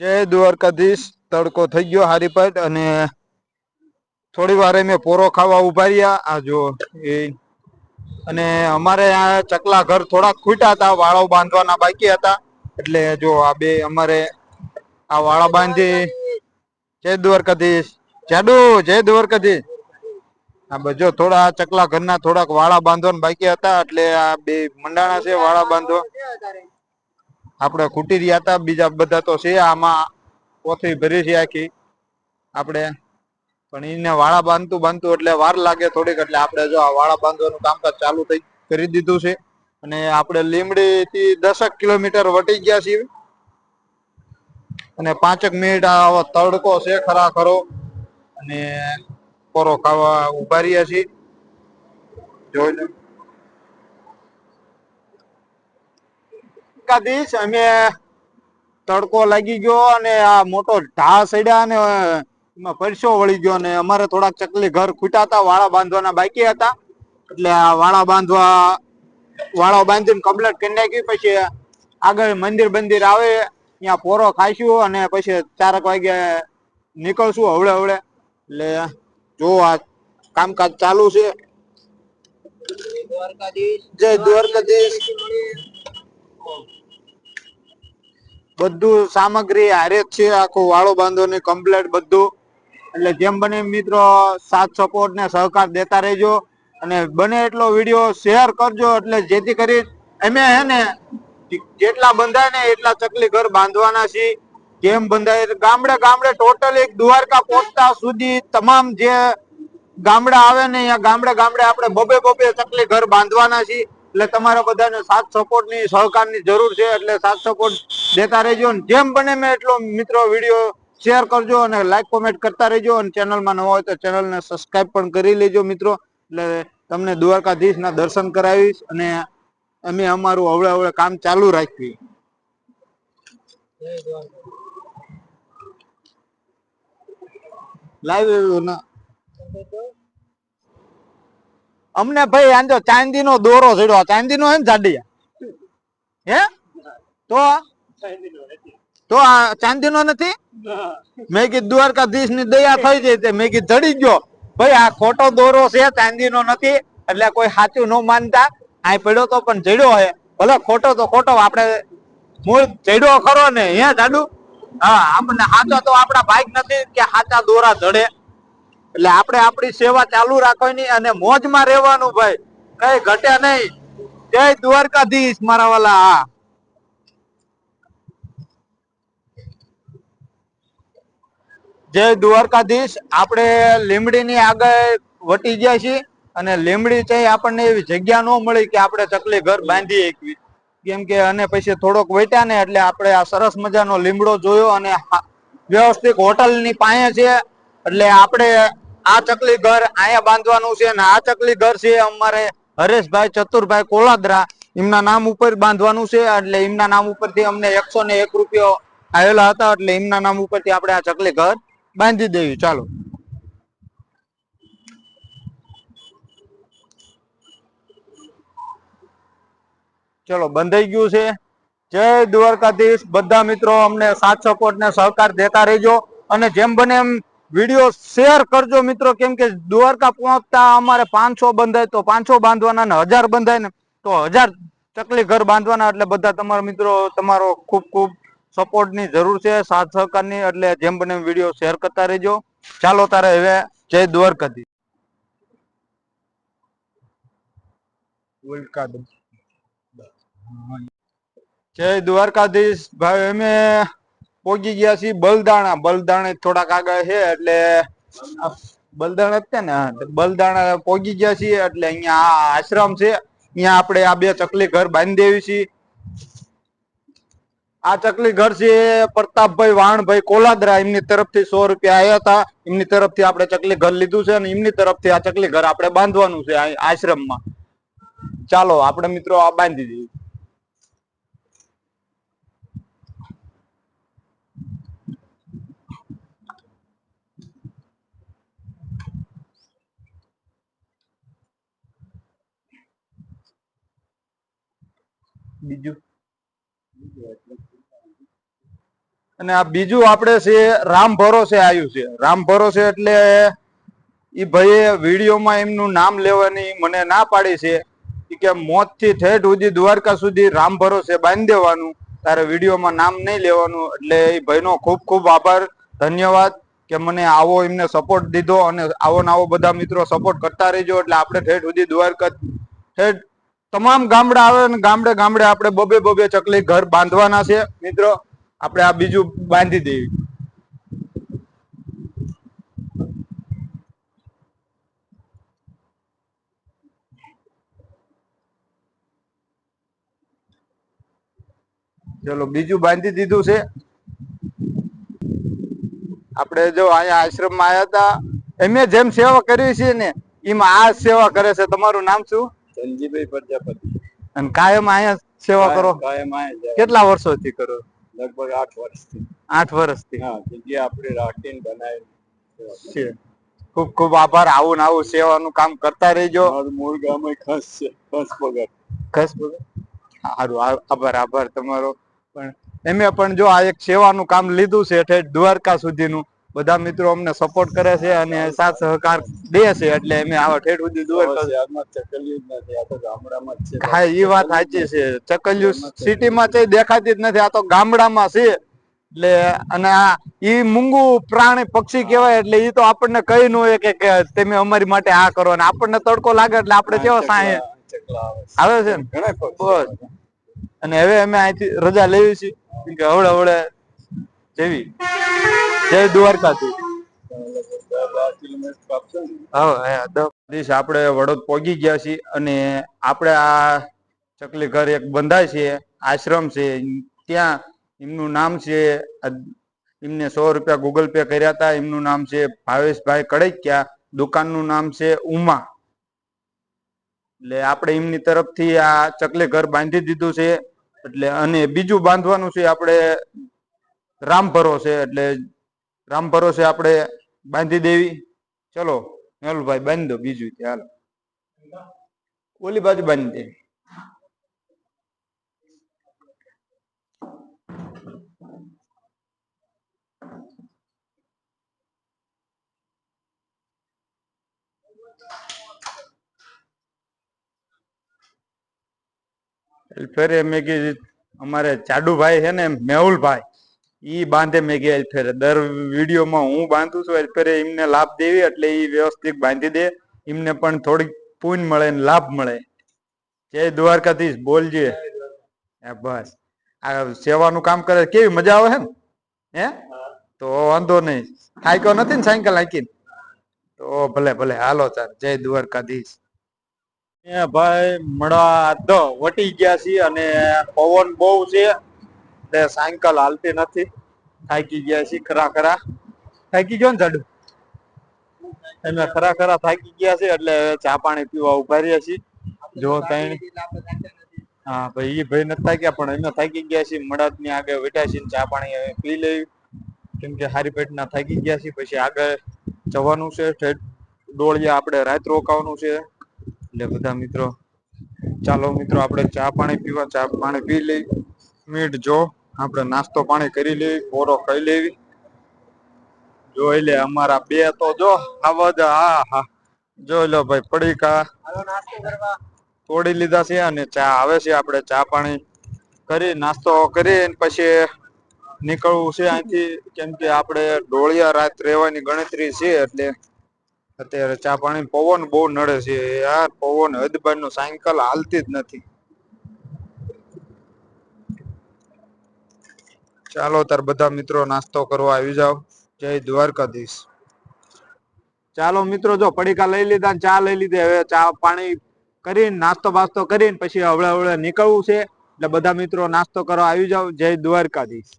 જય દ્વારકાધીશ। તડકો થઈ ગયો હારી પટ અને થોડી વાર મેં પોરો ખાવા ઉભા રહ્યા આ જો એ અને અમારે આ ચકલા ઘર થોડાક ખૂટ્યા હતા, વાળો બાંધવાના બાકી હતા એટલે જો આ બે અમારે આ વાળા બાંધી। જય દ્વારકાધીશ જાડુ, જય દ્વારકાધીશ। આ બજો થોડા ચકલા ઘરના થોડાક વાળા બાંધવાના બાકી હતા એટલે આ બે મંડાણા છે વાળા બાંધવા। આપણે ખૂટી રહ્યા હતા, બીજા બધા તો છે આમાં પોથી ભરી છે આખી આપણે, પણ એને વાળા બાંધતું એટલે વાર લાગે થોડીક, એટલે આપણે જો આ વાળા બાંધવાનું કામકાજ ચાલુ કરી દીધું છે અને આપણે લીમડી થી 10 કિલોમીટર વટી ગયા છીએ અને 5 મિનિટ આવો તડકો છે ખરા ખરો અને પોરો ખાવા ઉભા રહ્યા છીએ। જોઈ કાધીશ અમે તડકો લાગી ગયો અને આ મોટો ઢાળ સડ્યા ને એમાં પરસો વળી ગયો ને અમારે થોડાક ચકલી ઘર ખૂટ્યા હતા, વાળા બાંધવાના બાકી હતા એટલે આ વાળા બાંધીને કમ્પ્લીટ કરી નાખી। પછી આગળ મંદિર બંદિર આવે ત્યાં પોરો ખાઈશું અને પછી 4 વાગે નીકળશું હવડે હવડે। એટલે જો આ કામકાજ ચાલુ છે। જય દ્વારકાધીશ। બધું સામગ્રી હારે જ છે, આખું વાળો બાંધો કમ્પ્લીટ બધું, એટલે જેમ બને મિત્રો સાથ સપોર્ટ ને સહકાર દેતા રહેજો અને બને એટલો વિડીયો શેર કરજો, એટલે જેથી કરી અમે હે ને જેટલા બંધાય ને એટલા ચકલી ઘર બાંધવાના છે। કેમ બંધાય ગામડે ગામડે ટોટલ એક દ્વારકા પહોંચતા સુધી તમામ જે ગામડા આવે ને અહીંયા ગામડે ગામડે આપણે બબે ચકલી ઘર બાંધવાના છીએ। એટલે તમારા બધાને સાથ સપોર્ટ ની સહકાર ની જરૂર છે, એટલે સાથ સપોર્ટ દેતા રહેજો। જેમ બને મેં એટલો મિત્રો વિડીયો શેર કરજો અને લાઈક કોમેન્ટ કરતા રહેજો અને ચેનલમાં નવા હોય તો ચેનલને સબસ્ક્રાઈબ પણ કરી લેજો મિત્રો, એટલે તમને દ્વારકાધીશ ના દર્શન કરાવીશ અને અમે અમારું હવળે હવળે કામ ચાલુ રાખી। લાઈવ ના અમને ભાઈ આંજો ચાંદી નો દોરો ચડ્યો, ચાંદી નો હે ને જાડિયા હે તો આ ચાંદી નો નથી। મેં કીધું દ્વારકાધીશ ની દયા થઈ જાય, મેં કીધું ચડી ગયો ભાઈ, આ ખોટો દોરો છે ચાંદી નો નથી, એટલે કોઈ સાચું ન માનતા। આ પડ્યો તો પણ જડ્યો હે, ભલે ખોટો તો ખોટો, આપણે મૂળ જડ્યો ખરો ને હે જાડુ। હા, આપણને સાચો તો આપણા ભાઈ નથી કે સાચા દોરા જડે, એટલે આપણે આપણી સેવા ચાલુ રાખવાની અને મોજમાં રહેવાનું ભાઈ, કઈ ઘટે નહીં। જય દ્વારકાધીશ મારા વાલા। હા, જય દ્વારકાધીશ। આપણે લીમડી ની આગળ વટી ગયા છીએ અને લીમડી છે આપણને એવી જગ્યા ન મળી કે આપણે ચકલી ઘર બાંધી શકીએ, કેમ કે અને પછી થોડોક વટ્યા ને એટલે આપણે આ સરસ મજાનો લીમડો જોયો અને વ્યવસ્થિત હોટલ ની પાસે છે, એટલે આપણે આ ચકલી ઘર અહીંયા બાંધવાનું છે અને આ ચકલી ઘર છે અમારે હરેશભાઈ ચતુરભાઈ કોલાદરા, એમના નામ ઉપર બાંધવાનું છે, એટલે એમના નામ ઉપરથી અમને 101 રૂપિયો આવેલા હતા, એટલે એમના નામ ઉપરથી આપણે આ ચકલી ઘર બાંધી દેવી। ચાલો ચલો બંધાઈ ગયું છે। જય દ્વારકાધીશ। બધા મિત્રો અમને સાથ સપોર્ટ ને સહકાર દેતા રહેજો અને જેમ બને એમ વિડીયો શેર કરજો મિત્રો, કેમ કે દ્વારકા પહોંચતા અમારે 500 બંધાય તો 500 બાંધવાના ને 1000 બંધાય ને તો 1000 ચકલી ઘર બાંધવાના, એટલે બધા તમારા મિત્રો તમારો ખૂબ ખૂબ સપોર્ટ ની જરૂર છે, સાથ સહકાર ની, એટલે જેમ બને એમ વિડીયો શેર કરતા રહેજો। ચાલો તારે હવે જય દ્વારકાધીશ। જય દ્વારકાધીશ ભાઈ। અમે પોગી ગયા છીએ બલદાણા, બલદાણા થોડાક આગળ છે, એટલે બલદાણા જ છે ને, બલદાણા પોગી ગયા છીએ, એટલે અહીંયા આ આશ્રમ છે, અહીંયા આપણે આ બે ચકલી ઘર બાંધી દેવી છીએ। આ ચકલી ઘર છે પ્રતાપભાઈ વાણભાઈ કોલાદરા, એમની તરફથી 100 રૂપિયા આવ્યા હતા, એમની તરફથી આપણે ચકલી ઘર લીધું છે અને એમની તરફથી આ ચકલી ઘર આપણે બાંધવાનું છે આશ્રમમાં। ચાલો આપણે મિત્રો આ બાંધી દઈએ। બીજું અને આ બીજું આપણે છે રામ ભરોસે આવ્યું છે. રામ ભરોસે એટલે એ ભાઈએ વિડીયોમાં એમનું નામ લેવાની મને ના પાડી છે કે મોત થી ઠેઠ સુધી દ્વારકા સુધી રામ ભરોસે બાંધી દેવાનું, તારે વિડીયોમાં નામ નહીં લેવાનું. એટલે એ ભાઈનો ખૂબ ખૂબ આભાર, ધન્યવાદ કે મને આવો એમને સપોર્ટ દીધો. અને આવો ને આવો બધા મિત્રો સપોર્ટ કરતા રહેજો. એટલે આપણે ઠેઠ સુધી દ્વારકા ઠેઠ તમામ ગામડા આવે ને ગામડે ગામડે આપણે બબે બબે ચકલી ઘર બાંધવાના છે મિત્રો. આપણે આ બીજું બાંધી દેવી. ચલો બીજું બાંધી દીધું છે. આપણે જો અહીંયા આશ્રમમાં આવ્યા હતા, એમે જેમ સેવા કરી છે ને એમાં આ સેવા કરે છે. તમારું નામ શું? ધનજીભાઈ પ્રજાપતિ. અને કાયમ અહીંયા સેવા કરો? કાયમ અહીંયા. કેટલા વર્ષોથી કરો? લગભગ 8 વર્ષથી. 8 વર્ષથી. હા, જગ્યા આપણે રાખીને બનાવી છે. ખૂબ ખૂબ આભાર. આવું ને આવું સેવાનું કામ કરતા રહેજો. મારું મૂળ ગામ ખસ છે, ખસ પગર. ખસ પગર. સારું, આભાર આભાર તમારો. પણ એમે પણ જો આ એક સેવાનું કામ લીધું છે ઠેઠ દ્વારકા સુધીનું. બધા મિત્રો અમને સપોર્ટ કરે છે અને સાથ સહકાર દે છે. એટલે અમે આવા ઠેઠ સુધી હા, એ વાત સાચી છે. ચકલિયું સિટીમાં તો દેખાતી જ નથી, આ તો ગામડામાં છે. એટલે અને આ ઈ મૂંગું પ્રાણી પક્ષી કહેવાય. એટલે ઈ તો આપણને કઈ ન હોય કે તમે અમારી માટે આ કરો. અને આપણને તડકો લાગે એટલે આપણે કેવો સાંય આવે છે ને. બસ. અને હવે અમે અહીંથી રજા લેવી છે કે હવડે હવડે જેવી જય દ્વારકાથી. આપણે વડોદ પહોંચી ગયા છીએ અને આપણે આ ચકલી ઘર એક બંધાય છે, આશ્રમ છે ત્યાં. એમનું નામ છે, એમને 100 રૂપિયા ગૂગલ પે કર્યા હતા. એમનું નામ છે ભાવેશભાઈ કડૈકિયા. દુકાનનું નામ છે ઉમા. એટલે આપણે એમની તરફથી આ ચકલી ઘર બાંધી દીધું છે. એટલે અને બીજું બાંધવાનું છે આપણે રામ ભરોસે. એટલે રામ ભરોસે આપણે બાંધી દેવી. ચલો મેહુલભાઈ બાંધી દો બીજું. હાલો ઓલી બાજુ બાંધી દેવી. ફેરે મેં કીધું અમારે ચાડુભાઈ છે ને મેહુલભાઈ, ઈ બાંધે મેં ગયા ફેરે. દર વિડીયોમાં હું બાંધું છું ફેરે એમને લાભ દેવી. એટલે ઈ વ્યવસ્થિત બાંધી દે. એમને પણ થોડીક પૂન મળે ને લાભ મળે. જય દ્વારકાધીશ બોલજે. બસ આ સેવાનું કામ કરે કેવી મજા આવે છે ને. હે તો વાંધો નહીં. થાક્યો નથી ને સાયકલ હાંકીને? તો ભલે ભલે હાલો ચાલ. જય દ્વારકાધીશ. ભાઈ મળવા વટી ગયા છીએ અને પવન બહુ છે એટલે સાયકલ હાલતી નથી. થાકી ગયા છીએ ખરા ખરા. થાકી ગયો ને જાડુ? અમે ખરા ખરા થાકી ગયા છે. એટલે ચા પાણી પીવા ઉભા રહ્યા છીએ. જો કઈ હા ભાઈ, એ ભાઈ નથી થાક્યા પણ અમે થાકી ગયા છીએ. મળદ ની આગળ બેઠા છીએ, ચા પાણી પી લેવી કેમ કે હારી પેટના થાકી ગયા છીએ. પછી આગળ જવાનું છે ડોળિયા, આપણે રાત રોકાવાનું છે. એટલે બધા મિત્રો ચાલો મિત્રો આપણે ચા પાણી પીવા. ચા પાણી પી લઈ. મીઠ જો આપણે નાસ્તો પાણી કરી લેવી, પોરો ખાઈ લેવી. જોઈ લે અમારા બે તો જો આવાજ. હા હા જોઈ લો ભાઈ, પડીકા તોડી લીધા છે અને ચા આવે છે. આપણે ચા પાણી કરી નાસ્તો કરી પછી નીકળવું છે અહીંથી. કેમ કે આપણે ડોળિયા રાત રહેવાની ગણતરી છે. એટલે અત્યારે ચા પાણી પવન બહુ નડે છે યાર. પવન હદબાર નું, સાયકલ હાલતી જ નથી. ચાલો તાર બધા મિત્રો નાસ્તો કરવા આવી જાવ. જય દ્વારકાધીશ. ચાલો મિત્રો જો પડીકા લઈ લીધા, ચા લઈ લીધી. હવે ચા પાણી કરીને નાસ્તો બાસ્તો કરીને પછી હવળે હવળે નીકળવું છે. એટલે બધા મિત્રો નાસ્તો કરવા આવી જાવ. જય દ્વારકાધીશ.